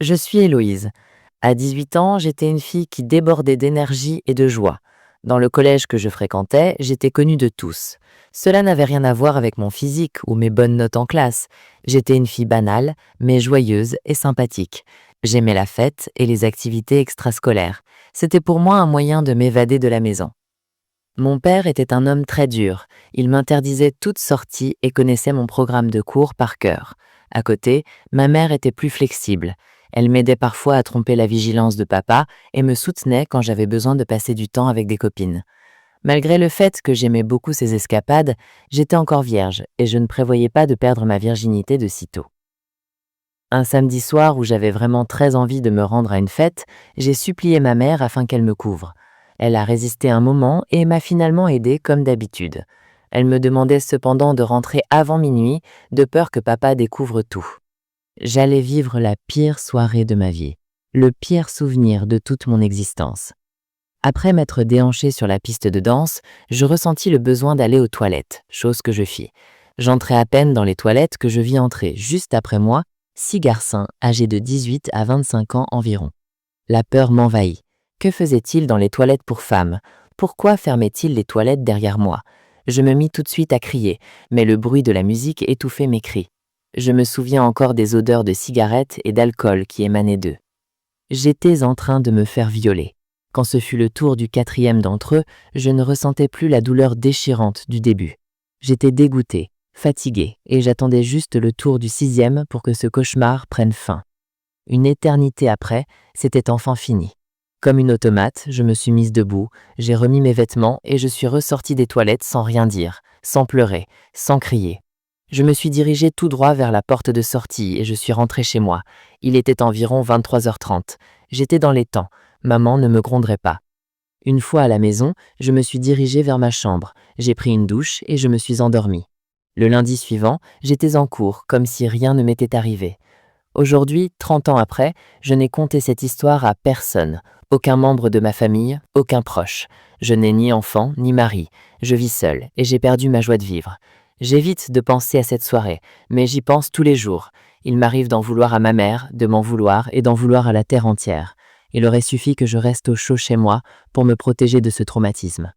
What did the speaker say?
Je suis Héloïse. À 18 ans, j'étais une fille qui débordait d'énergie et de joie. Dans le collège que je fréquentais, j'étais connue de tous. Cela n'avait rien à voir avec mon physique ou mes bonnes notes en classe. J'étais une fille banale, mais joyeuse et sympathique. J'aimais la fête et les activités extrascolaires. C'était pour moi un moyen de m'évader de la maison. Mon père était un homme très dur. Il m'interdisait toute sortie et connaissait mon programme de cours par cœur. À côté, ma mère était plus flexible. Elle m'aidait parfois à tromper la vigilance de papa et me soutenait quand j'avais besoin de passer du temps avec des copines. Malgré le fait que j'aimais beaucoup ces escapades, j'étais encore vierge et je ne prévoyais pas de perdre ma virginité de sitôt. Un samedi soir où j'avais vraiment très envie de me rendre à une fête, j'ai supplié ma mère afin qu'elle me couvre. Elle a résisté un moment et m'a finalement aidée comme d'habitude. Elle me demandait cependant de rentrer avant minuit, de peur que papa découvre tout. J'allais vivre la pire soirée de ma vie, le pire souvenir de toute mon existence. Après m'être déhanchée sur la piste de danse, je ressentis le besoin d'aller aux toilettes, chose que je fis. J'entrais à peine dans les toilettes que je vis entrer, juste après moi, 6 garçons âgés de 18 à 25 ans environ. La peur m'envahit. Que faisait-il dans les toilettes pour femmes? Pourquoi fermait-il les toilettes derrière moi? Je me mis tout de suite à crier, mais le bruit de la musique étouffait mes cris. Je me souviens encore des odeurs de cigarettes et d'alcool qui émanaient d'eux. J'étais en train de me faire violer. Quand ce fut le tour du 4e d'entre eux, je ne ressentais plus la douleur déchirante du début. J'étais dégoûté, fatigué, et j'attendais juste le tour du 6e pour que ce cauchemar prenne fin. Une éternité après, c'était enfin fini. Comme une automate, je me suis mise debout, j'ai remis mes vêtements et je suis ressortie des toilettes sans rien dire, sans pleurer, sans crier. Je me suis dirigée tout droit vers la porte de sortie et je suis rentrée chez moi. Il était environ 23h30. J'étais dans les temps. Maman ne me gronderait pas. Une fois à la maison, je me suis dirigée vers ma chambre. J'ai pris une douche et je me suis endormie. Le lundi suivant, j'étais en cours, comme si rien ne m'était arrivé. Aujourd'hui, 30 ans après, je n'ai conté cette histoire à personne. Aucun membre de ma famille, aucun proche. Je n'ai ni enfant, ni mari. Je vis seule et j'ai perdu ma joie de vivre. J'évite de penser à cette soirée, mais j'y pense tous les jours. Il m'arrive d'en vouloir à ma mère, de m'en vouloir et d'en vouloir à la terre entière. Il aurait suffi que je reste au chaud chez moi pour me protéger de ce traumatisme.